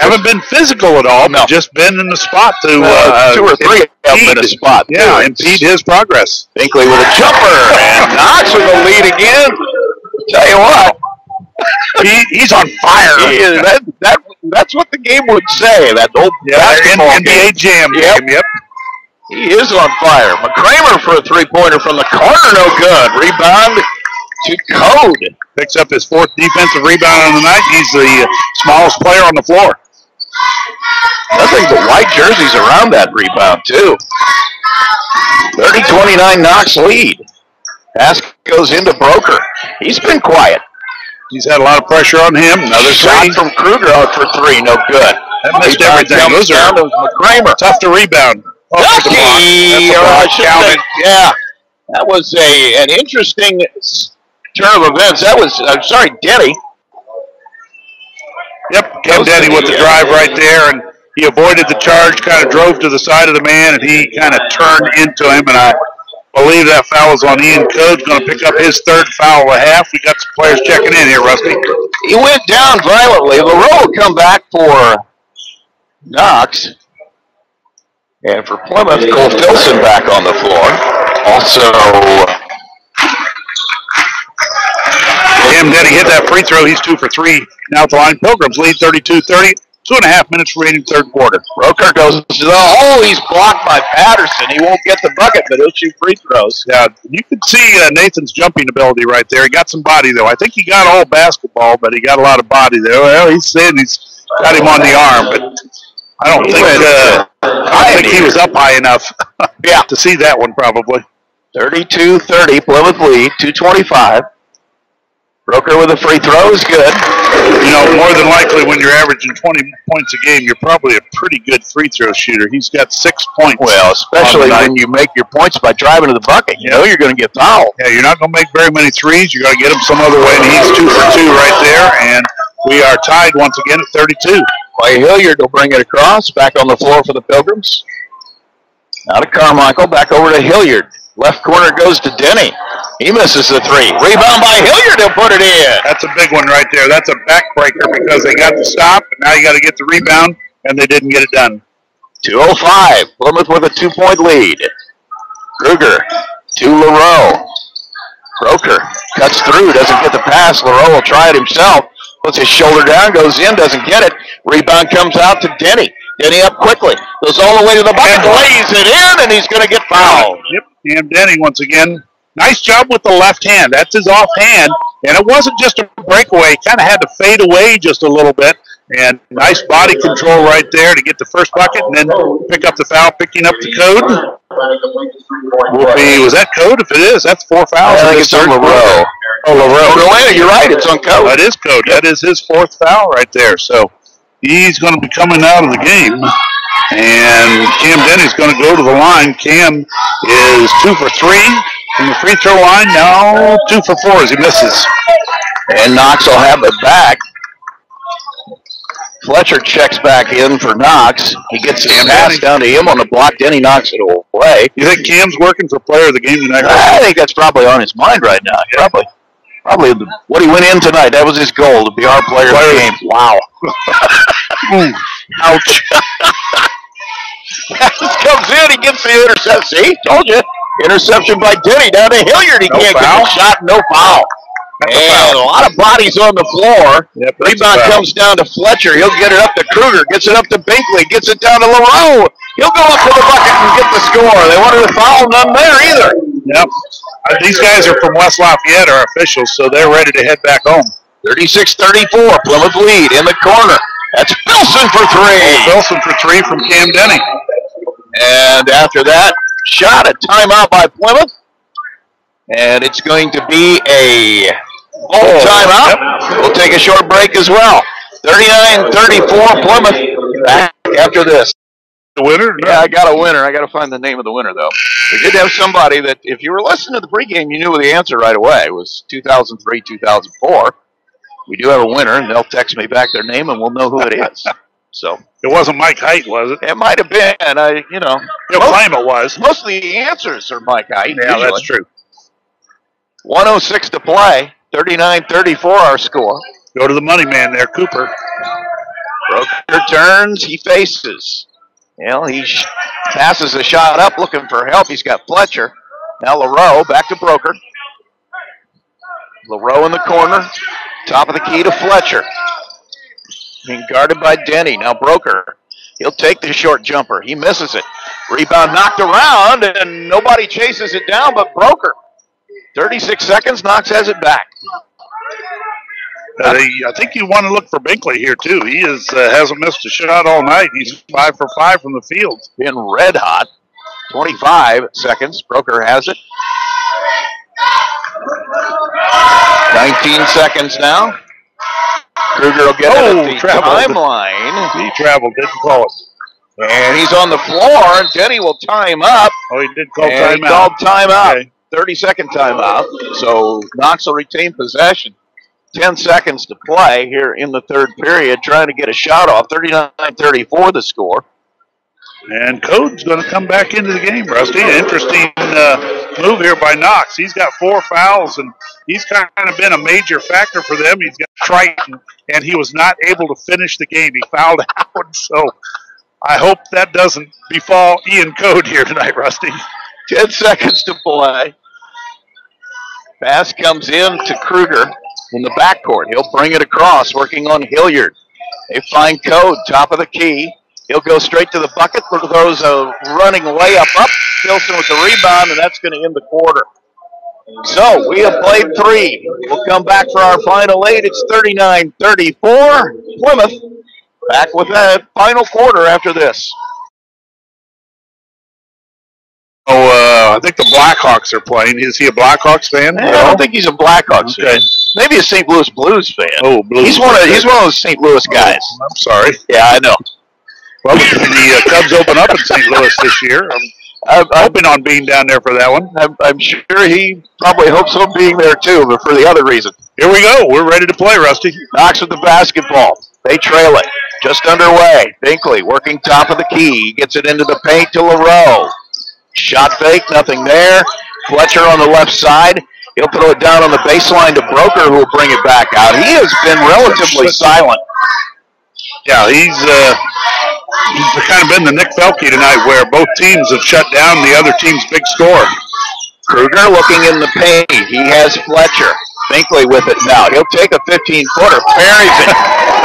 Haven't been physical at all, No. but just been in the spot to 2 or 3 have been in a spot. Yeah, impede his progress. Binkley with a jumper, and Knox with a lead again. Tell you what. He's on fire. He is, that's what the game would say, that old basketball NBA Jam game, yep. He is on fire. McCramer for a three-pointer from the corner, no good. Rebound to Code. Picks up his 4th defensive rebound on the night. He's the smallest player on the floor. Nothing but white jerseys around that rebound, too. 30-29 Knox lead. Pass goes into Broker. He's been quiet. He's had a lot of pressure on him. Another shot from Kruger out for 3, no good. That missed everything. Those are McCramer. tough to rebound. Yeah, that was an interesting turn of events. That was, I'm sorry, Denny. Yep, Cam Denny with the drive right there, and he avoided the charge, kind of drove to the side of the man, and he kind of turned into him, and I believe that foul is on Ian Code's going to pick up his 3rd foul of the half. We got some players checking in here, Rusty. He went down violently. LaRoe will come back for Knox. And for Plymouth, Cole Filson back on the floor. Also, Cam Denny hit that free throw. He's 2 for 3. Now at the line. Pilgrims lead 32-30. 2.5 minutes remaining third quarter. Broker goes to the hole. He's blocked by Patterson. He won't get the bucket, but he'll shoot free throws. Yeah, you can see Nathan's jumping ability right there. He got some body, though. I think he got all basketball, but he got a lot of body there. Well, he's saying he's got him on the arm, but I don't think he was up high enough to see that one probably. 32-30, Plymouth lead, 2:25. Broker with a free throw is good. You know, more than likely when you're averaging 20 points a game, you're probably a pretty good free throw shooter. He's got 6 points. Well, especially when you make your points by driving to the bucket. You know you're going to get fouled. Yeah, you're not going to make very many threes. You're going to get them some other way, and he's 2 for 2 right there, and we are tied once again at 32. Clay Hilliard will bring it across, back on the floor for the Pilgrims. Now to Carmichael, back over to Hilliard. Left corner goes to Denny. He misses the 3. Rebound by Hilliard, he'll put it in. That's a big one right there. That's a backbreaker because they got the stop, and now you got to get the rebound, and they didn't get it done. 2:05, Plymouth with a 2-point lead. Kruger to LaRoe. Broker cuts through, doesn't get the pass. LaRoe will try it himself. Puts his shoulder down, goes in, doesn't get it. Rebound comes out to Denny. Denny up quickly. Goes all the way to the bucket, lays it in, and he's going to get fouled. Yep, Cam Denny once again. Nice job with the left hand. That's his offhand. And it wasn't just a breakaway. Kind of had to fade away just a little bit. And nice body control right there to get the first bucket and then pick up the foul, picking up the Code. Was that Code? If it is, that's 4 fouls. I think it's on LaRoe. Oh, LaRoe. You're right. It's on Code. That is Code. That is his 4th foul right there. So he's going to be coming out of the game. And Cam Denny's going to go to the line. Cam is 2 for 3 from the free throw line. Now 2 for 4 as he misses. And Knox will have it back. Fletcher checks back in for Knox. He gets his pass down to him on the block. Denny knocks it away. You think Cam's working for player of the game tonight? I think that's probably on his mind right now. Yeah. Probably what he went in tonight. That was his goal, to be our player of the game. Wow. Ouch. Pass comes in, he gets the interception. See, told you. Interception by Denny down to Hilliard. He can't get the shot, no foul. And a lot of bodies on the floor. Yep, Rebound comes down to Fletcher. He'll get it up to Kruger. Gets it up to Binkley. Gets it down to LaRoe. He'll go up to the bucket and get the score. They wanted to foul, none there either. Yep. These guys are from West Lafayette, our officials, so they're ready to head back home. 36-34. Plymouth lead in the corner. That's Filson for three. Filson for three from Cam Denny. And after that, shot, a timeout by Plymouth. And it's going to be a timeout. Yep. We'll take a short break as well. 39-34 Plymouth back after this. The winner? No. Yeah, I got a winner. I got to find the name of the winner, though. We did have somebody that, if you were listening to the pregame, you knew the answer right away. It was 2003, 2004. We do have a winner, and they'll text me back their name, and we'll know who it is. So it wasn't Mike Height, was it? It might have been. You'll claim it was. Most of the answers are Mike Height. Yeah, usually. That's true. 1:06 to play. 39-34 our score. Go to the money man there, Cooper. Broker turns. He faces. Well, he passes the shot up looking for help. He's got Fletcher. Now LaRoe back to Broker. LaRoe in the corner. Top of the key to Fletcher. Being guarded by Denny. Now Broker. He'll take the short jumper. He misses it. Rebound knocked around, and nobody chases it down but Broker. 36 seconds. Knox has it back. I think you want to look for Binkley here, too. He hasn't missed a shot all night. He's 5 for 5 from the field. Been red hot. 25 seconds. Broker has it. 19 seconds now. Kruger will get it at the timeline. He traveled, didn't call it. And he's on the floor, and Denny will time up. Oh, he did call timeout. He called timeout. Okay. 30-second timeout. So Knox will retain possession. 10 seconds to play here in the third period, trying to get a shot off. 39-34 the score. And Code's going to come back into the game, Rusty. Interesting move here by Knox. He's got 4 fouls, and he's kind of been a major factor for them. He's got Triton, and he was not able to finish the game. He fouled out, so I hope that doesn't befall Ian Code here tonight, Rusty. 10 seconds to play. Pass comes in to Kruger in the backcourt. He'll bring it across, working on Hilliard. They find Code, top of the key. He'll go straight to the bucket, throws a running layup up. Filson with the rebound, and that's going to end the quarter. So we have played 3. We'll come back for our final 8. It's 39-34. Plymouth back with that final quarter after this. I think the Blackhawks are playing. Is he a Blackhawks fan? I don't think he's a Blackhawks fan. Maybe a St. Louis Blues fan. Oh, Blues. He's one of those St. Louis guys. I'm sorry. Yeah, I know. Well, the Cubs open up in St. Louis this year. I'm hoping on being down there for that one. I'm sure he probably hopes on being there too, but for the other reason. Here we go. We're ready to play, Rusty. Knox with the basketball. They trail it. Just underway. Binkley working top of the key. Gets it into the paint to LaRoe. Shot fake, nothing there. Fletcher on the left side. He'll throw it down on the baseline to Broker, who will bring it back out. He has been relatively silent. Yeah, he's kind of been the Nick Felke tonight, where both teams have shut down the other team's big score. Kruger looking in the paint. He has Fletcher. Binkley with it now. He'll take a 15-footer. Parries it.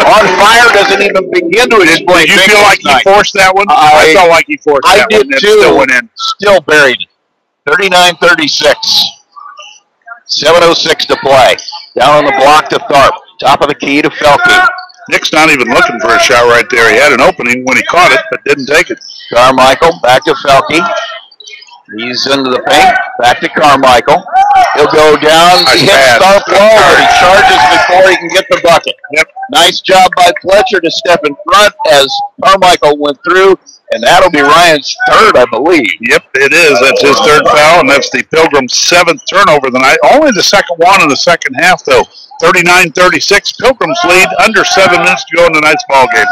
On fire, doesn't even begin to explain. Did you feel like he forced that one? I felt like he forced that one. I did too. Still went in. Still buried it. 39-36. 7:06 to play. Down on the block to Tharp. Top of the key to Felke. Nick's not even looking for a shot right there. He had an opening when he caught it, but didn't take it. Carmichael back to Felke. He's into the paint. Back to Carmichael. He'll go down. He hits Tharp low, but he charges before he can get the bucket. Yep. Nice job by Fletcher to step in front as Carmichael went through, and that'll be Ryan's third, I believe. Yep, it is. That's his third foul, and that's the Pilgrims' 7th turnover of the night. Only the second one in the second half, though. 39-36. Pilgrims lead. Under 7 minutes to go in tonight's ball game.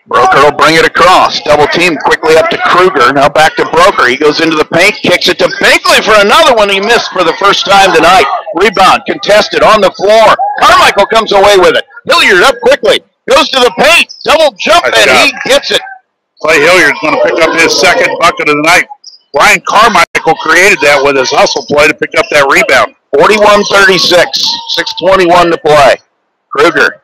Broker will bring it across. Double team quickly up to Kruger. Now back to Broker. He goes into the paint, kicks it to Binkley for another one he missed for the first time tonight. Rebound contested on the floor. Carmichael comes away with it. Hilliard up quickly. Goes to the paint. Double jump, Nice and job. he gets it. Clay Hilliard's going to pick up his second bucket of the night. Ryan Carmichael created that with his hustle play to pick up that rebound. 41-36. 6:21 to play. Kruger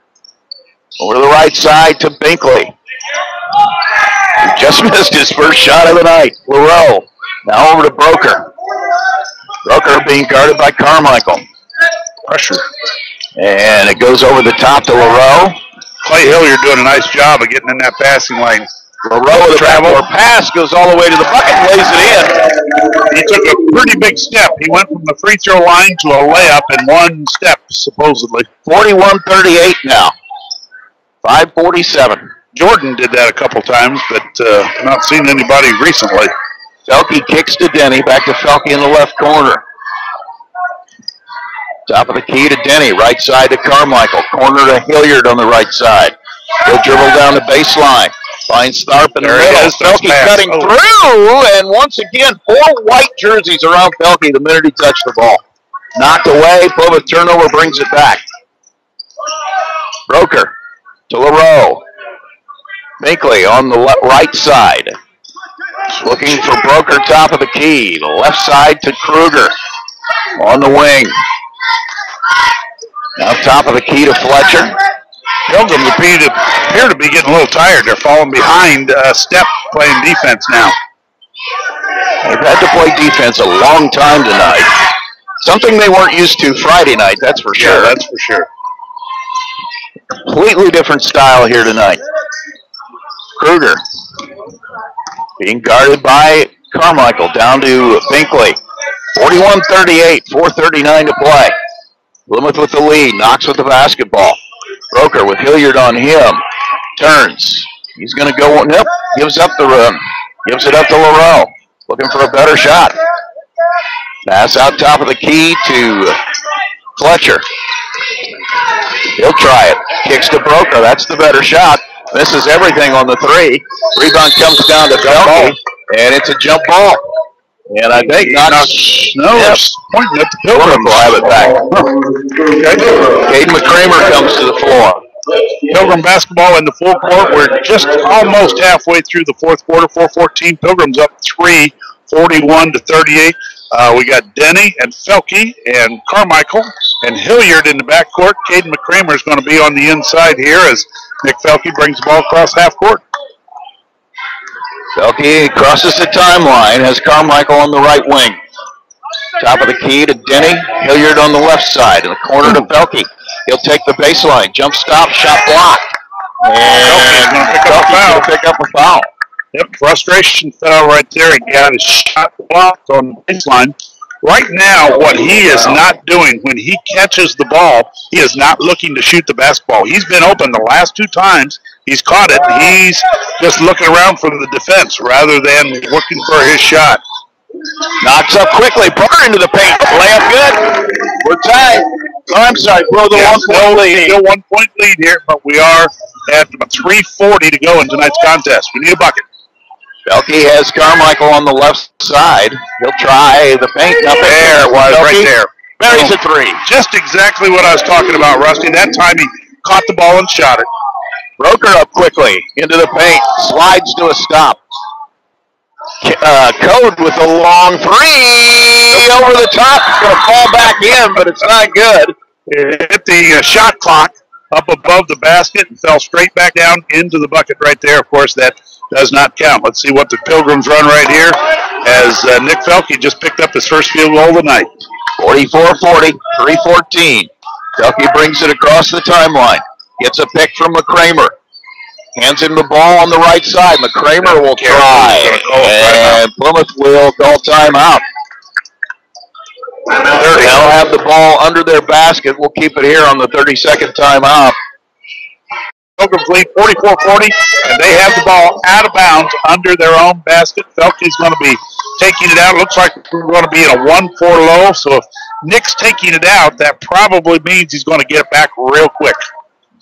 over to the right side to Binkley. He just missed his first shot of the night. LaRoe now over to Broker. Broker being guarded by Carmichael. Pressure. And it goes over the top to LaRoe. Clay Hilliard doing a nice job of getting in that passing lane. LaRoe with a travel pass goes all the way to the bucket, lays it in. He took a pretty big step. He went from the free throw line to a layup in one step, supposedly. 41-38 now. 5:47. Jordan did that a couple times, but not seen anybody recently. Felke kicks to Denny, back to Felke in the left corner. Top of the key to Denny, right side to Carmichael. Corner to Hilliard on the right side. He'll dribble down the baseline. Finds Tharp in the middle. Felke cutting through, and once again, 4 white jerseys around Felke the minute he touched the ball. Knocked away, Plymouth turnover brings it back. Broker to LaRoe. Binkley on the right side. Looking for Broker, top of the key. Left side to Kruger on the wing. Now top of the key to Fletcher. Pilgrims appear to be getting a little tired. They're falling behind Step playing defense now. They've had to play defense a long time tonight. Something they weren't used to Friday night, that's for sure. Yeah, that's for sure. Completely different style here tonight. Kruger being guarded by Carmichael, down to Binkley. 41-38, 4:39 to play. Plymouth with the lead, Knox with the basketball. Broker with Hilliard on him. Turns. He's going to go, nope, gives up the run. Gives it up to LaRoe. Looking for a better shot. Pass out top of the key to Fletcher. He'll try it. Kicks to Broker. That's the better shot. Misses everything on the 3. Rebound comes down to Felke, and it's a jump ball. And I think Knox, pointing at the Pilgrims. will have it back. Caden McCramer comes to the floor. Pilgrim basketball in the full court. We're just almost halfway through the fourth quarter. 4:14. Pilgrims up 3, 41-38. We got Denny and Felke and Carmichael and Hilliard in the backcourt. Caden McCramer is going to be on the inside here as Nick Felke brings the ball across half court. Felke crosses the timeline, has Carmichael on the right wing. Top of the key to Denny, Hilliard on the left side, in the corner to Felke. He'll take the baseline, jump stop, shot blocked. And Felke's going to pick up a foul. Yep, frustration foul right there. He got his shot blocked on the baseline. Right now, what he is not doing when he catches the ball, he is not looking to shoot the basketball. He's been open the last 2 times. He's caught it. He's just looking around for the defense rather than looking for his shot. Knocks up quickly, Parker into the paint. Layup good. We're tied. Oh, I'm sorry, bro. The 1-point lead. Still 1-point lead here, but we are at about 3:40 to go in tonight's contest. We need a bucket. Felke has Carmichael on the left side. He'll try the paint. There it was, right there. Buries a 3. Just exactly what I was talking about, Rusty. That time he caught the ball and shot it. Broker up quickly into the paint. Slides to a stop. Code with a long 3 over the top. It's going to fall back in, but it's not good. It hit the shot clock up above the basket and fell straight back down into the bucket right there. Of course, that does not count. Let's see what the Pilgrims run right here as Nick Felke just picked up his first field goal of the night. 44-40, 3:14. Felke brings it across the timeline. Gets a pick from McCramer. Hands him the ball on the right side. McCramer will try. And Plymouth will call timeout. They'll have the ball under their basket. We'll keep it here on the 32nd timeout. Pilgrims lead 44-40, and they have the ball out of bounds under their own basket. Felke's going to be taking it out. Looks like we're going to be in a 1-4 low, so if Nick's taking it out, that probably means he's going to get it back real quick.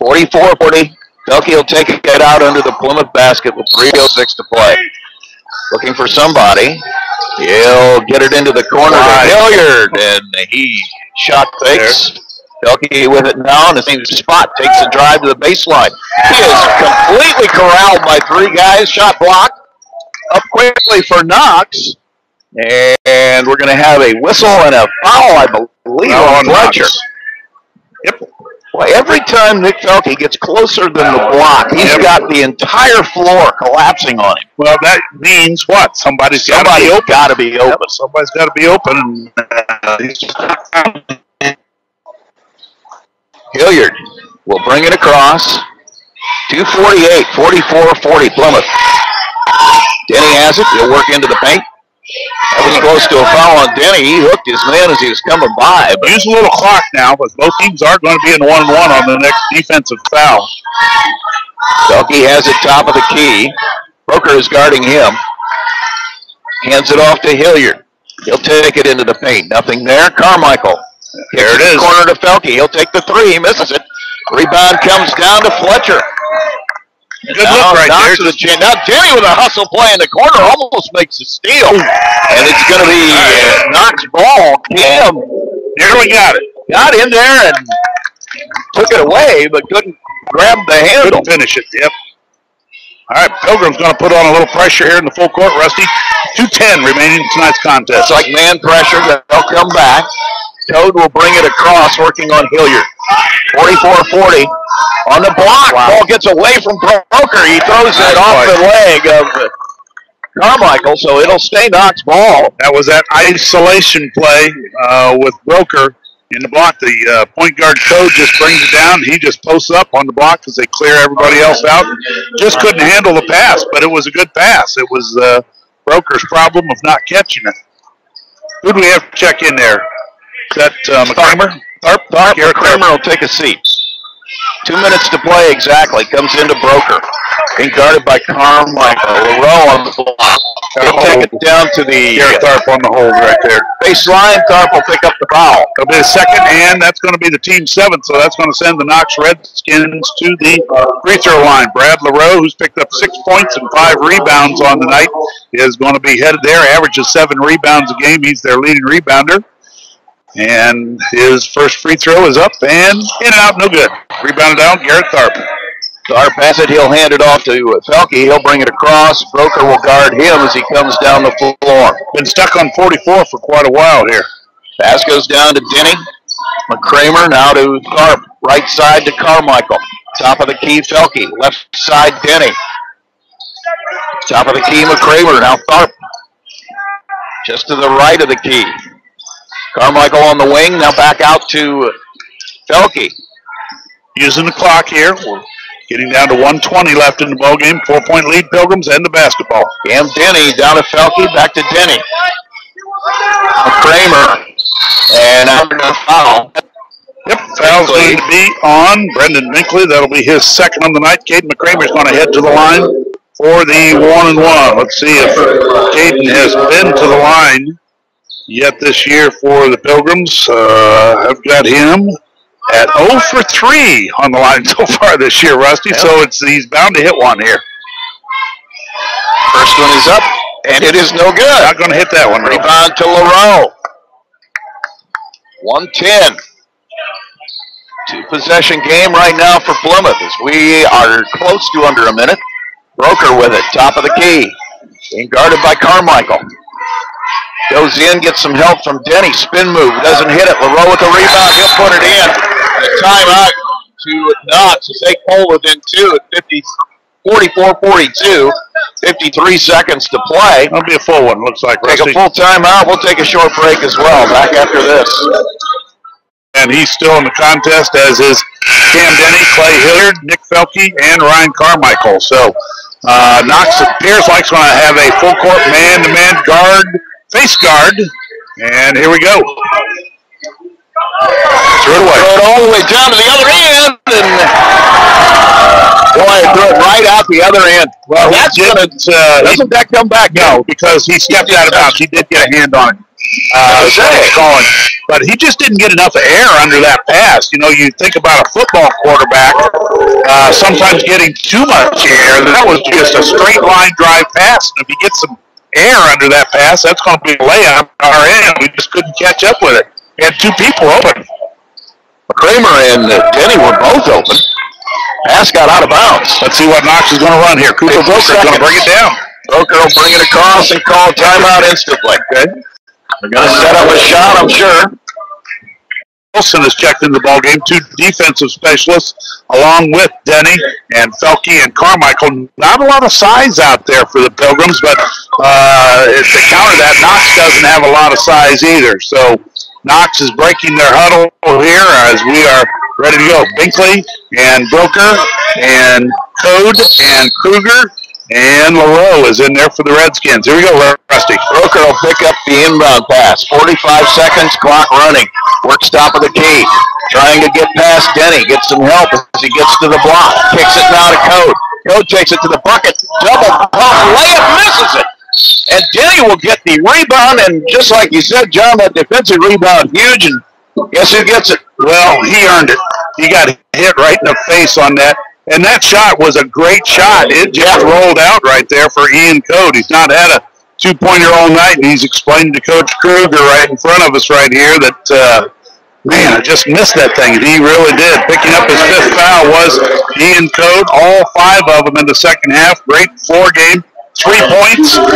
44-40. Felke will take it out under the Plymouth basket with 3:06 to play. Looking for somebody. He'll get it into the corner to Hilliard, and he shot fakes. Felke with it now in the same spot, takes a drive to the baseline. He is completely corralled by three guys. Shot blocked up quickly for Knox. And we're going to have a whistle and a foul, I believe, on Fletcher. Yep. Well, every time Nick Felke gets closer than the block, he's got the entire floor collapsing on him. Well, that means what? Somebody's got to be open. Yep, somebody's got to be open. Hilliard will bring it across. 2:48, 44-40 Plymouth. Denny has it. He'll work into the paint. That was close to a foul on Denny. He hooked his man as he was coming by. But use a little clock now, but both teams are going to be in 1-1 on the next defensive foul. Felke has it top of the key. Broker is guarding him. Hands it off to Hilliard. He'll take it into the paint. Nothing there. Carmichael. There it is. Corner to Felke. He'll take the three. He misses it. Rebound comes down to Fletcher. Good look right there. Now Denny with a hustle play in the corner almost makes a steal. And it's going to be Knox ball. Cam nearly got it. Got in there and took it away, but couldn't grab the handle. Couldn't finish it, yep. All right, Pilgrim's going to put on a little pressure here in the full court, Rusty. 2:10 remaining in tonight's contest. It's like man pressure. They'll come back. Toad will bring it across, working on Hilliard. 44-40 on the block. Wow. Ball gets away from Broker. He throws it off the leg of Carmichael, so it'll stay Knox ball. That was that isolation play with Broker in the block. The point guard Toad just brings it down. He just posts up on the block as they clear everybody else out. Just couldn't handle the pass, but it was a good pass. It was Broker's problem of not catching it. Who do we have to check in there? Is that McCramer? Tharp. McCramer will take a seat. 2 minutes to play exactly. Comes into Broker. Being guarded by Carmichael. Leroux on the block. He'll take it down to the Tharp on the hold right there. Baseline. Tharp will pick up the foul. It'll be the second, and that's going to be the team seventh, so that's going to send the Knox Redskins to the free throw line. Brad Leroux, who's picked up 6 points and 5 rebounds on the night, is going to be headed there. Averages 7 rebounds a game. He's their leading rebounder. And his first free throw is up and in and out, no good. Rebounded out, Garrett Tharp. Tharp has it, he'll hand it off to Felke. He'll bring it across. Broker will guard him as he comes down the floor. Been stuck on 44 for quite a while here. Pass goes down to Denny. McCramer now to Tharp. Right side to Carmichael. Top of the key, Felke. Left side, Denny. Top of the key, McCramer. Now Tharp. Just to the right of the key. Carmichael on the wing, now back out to Felke. Using the clock here. We're getting down to 1:20 left in the ballgame. 4-point lead, Pilgrims, and the basketball. Cam Denny down to Felke, back to Denny. Kramer. And after the foul. Yep, foul's going to be on Brendan Binkley. That'll be his second on the night. Caden McCramer's going to head to the line for the 1-and-1. Let's see if Caden has been to the line yet this year for the Pilgrims. I've got him at 0 for 3 on the line so far this year, Rusty. Yep. So he's bound to hit one here. First one is up, and it is no good. Not going to hit that one. Rebound to Leroux. 1:10. 2-possession game right now for Plymouth as we are close to under a minute. Broker with it, top of the key. Being guarded by Carmichael. Goes in, gets some help from Denny. Spin move, doesn't hit it. Leroux with the rebound, he'll put it in. And a timeout to Knox as they pull within 2 at 44-42. 53 seconds to play. That'll be a full one, looks like. Take a full timeout. We'll take a short break as well. Back after this. And he's still in the contest, as is Cam Denny, Clay Hilliard, Nick Felke, and Ryan Carmichael. So Knox appears like he's going to have a full court man-to-man guard. Face guard, and here we go. Throw it away. Throw it all the way down to the other end, and boy, threw it right out the other end. Well, doesn't that come back? No, because he stepped out of bounds. He did get a hand on him. Calling, but he just didn't get enough air under that pass. You know, you think about a football quarterback sometimes getting too much air. That was just a straight line drive pass, and if he gets some air under that pass, that's going to be a layup on our end. We just couldn't catch up with it. We had 2 people open. Kramer and Denny were both open. Pass got out of bounds. Let's see what Knox is going to run here. Cooper Broker is going to bring it down. Broker will bring it across and call timeout instantly. Okay. They're going to set up a shot, I'm sure. Wilson has checked into the ballgame. Two defensive specialists, along with Denny and Felke and Carmichael. Not a lot of size out there for the Pilgrims, but to counter that, Knox doesn't have a lot of size either. So Knox is breaking their huddle here as we are ready to go. Binkley and Broker and Code and Kruger and LaRoe is in there for the Redskins. Here we go, Rusty. Broker will pick up the inbound pass. 45 seconds, clock running. Works top of the key. Trying to get past Denny. Gets some help as he gets to the block. Kicks it now to Code. Code takes it to the bucket. Double pump. Layup misses it. And Denny will get the rebound. And just like you said, John, that defensive rebound huge. And guess who gets it? Well, he earned it. He got hit right in the face on that. And that shot was a great shot. It just rolled out right there for Ian Code. He's not had a two-pointer all night, and he's explained to Coach Kruger right in front of us right here that, man, I just missed that thing. He really did. Picking up his fifth foul was Ian Code, all five of them in the second half. Great floor game. 3 points, 4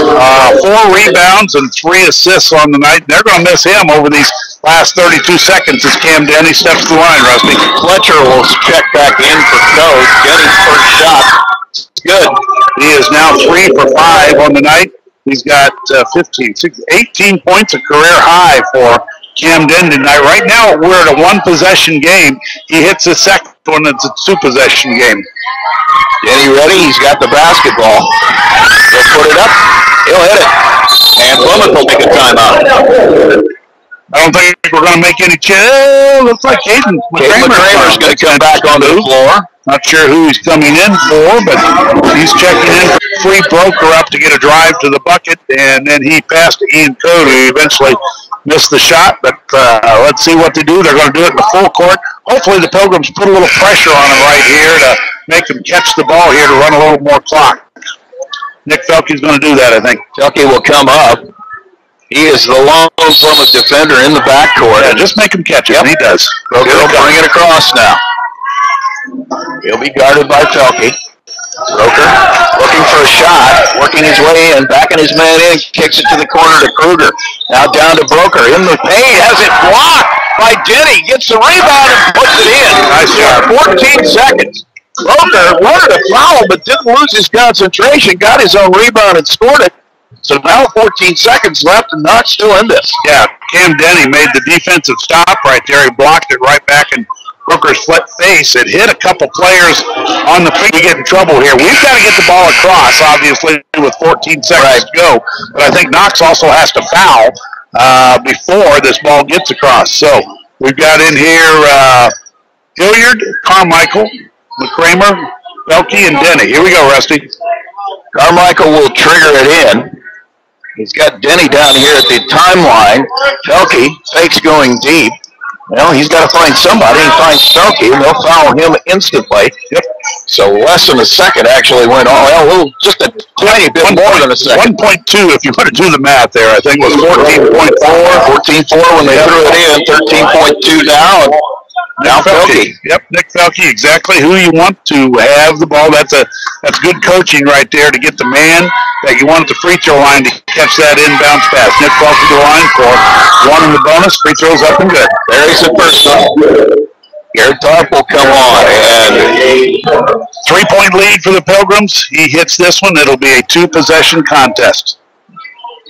rebounds, and 3 assists on the night. They're going to miss him over these last 32 seconds as Cam Denny steps to the line, Rusty. Fletcher will check back in for Code. Denny's first shot. Good. He is now 3 for 5 on the night. He's got 18 points, a career high for Cam Denny tonight. Right now, we're at a one-possession game. He hits the second one. It's a two-possession game. Denny ready. He's got the basketball. He'll put it up. He'll hit it. And Plymouth will take a timeout. I don't think we're going to make any looks like Caden McCramer's going to come back onto the floor. Not sure who he's coming in for, but he's checking in. Free Broker up to get a drive to the bucket, and then he passed to Ian Code, who eventually missed the shot. But let's see what they do. They're going to do it in the full court. Hopefully the Pilgrims put a little pressure on him right here to make him catch the ball here to run a little more clock. Nick Felke's going to do that, I think. Felke will come up. He is the lone Plymouth defender in the backcourt. Yeah, just make him catch it. Yep. He does. Broker will bring it across now. He'll be guarded by Felke. Broker looking for a shot, working his way in, backing his man in, kicks it to the corner to Kruger. Now down to Broker. In the paint, has it blocked by Denny. Gets the rebound and puts it in. Nice job. 14 seconds. Broker wanted a foul but didn't lose his concentration, got his own rebound and scored it. So now 14 seconds left and Knox still in this. Yeah, Cam Denny made the defensive stop right there. He blocked it right back in Brooker's face. It hit a couple players on the feet. We get in trouble here. We've got to get the ball across, obviously, with 14 seconds to go. But I think Knox also has to foul before this ball gets across. So we've got in here Hilliard, Carmichael, McCramer, Felke, and Denny. Here we go, Rusty. Carmichael will trigger it in. He's got Denny down here at the timeline. Felke fakes going deep. Well, he's got to find somebody. He finds Felke, and they'll foul him instantly. Yep. So less than a second actually went on. Well, just a tiny bit more than a second. 1.2, if you want to do the math there, I think was 14.4. 14.4 when they threw it in. 13.2 down. Now Felke. Yep, Nick Felke, exactly who you want to have the ball. That's good coaching right there to get the man that you want at the free throw line to catch that inbound pass. Nick Felke to the line for one in the bonus. Free throws up and good. There's the first one. Garrett Tarp will come on. And 3-point lead for the Pilgrims. He hits this one. It'll be a two-possession contest.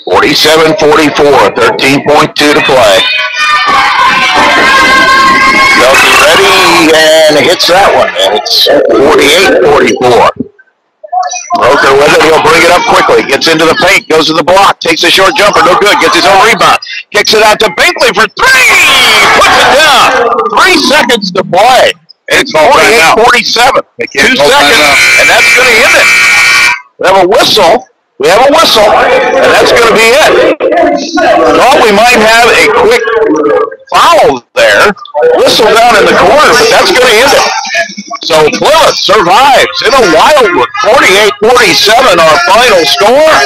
47-44, 13.2 to play. Felke ready and hits that one, and it's 48-44. Broker with it, he'll bring it up quickly, gets into the paint, goes to the block, takes a short jumper, no good, gets his own rebound, kicks it out to Binkley for 3, puts it down, 3 seconds to play. It's 48-47, 2 seconds, and that's going to end it. We have a whistle. And that's going to be it. Thought we might have a quick foul there. Whistle down in the corner, but that's going to end it. So Plymouth survives in a wild one. 48-47 our final score.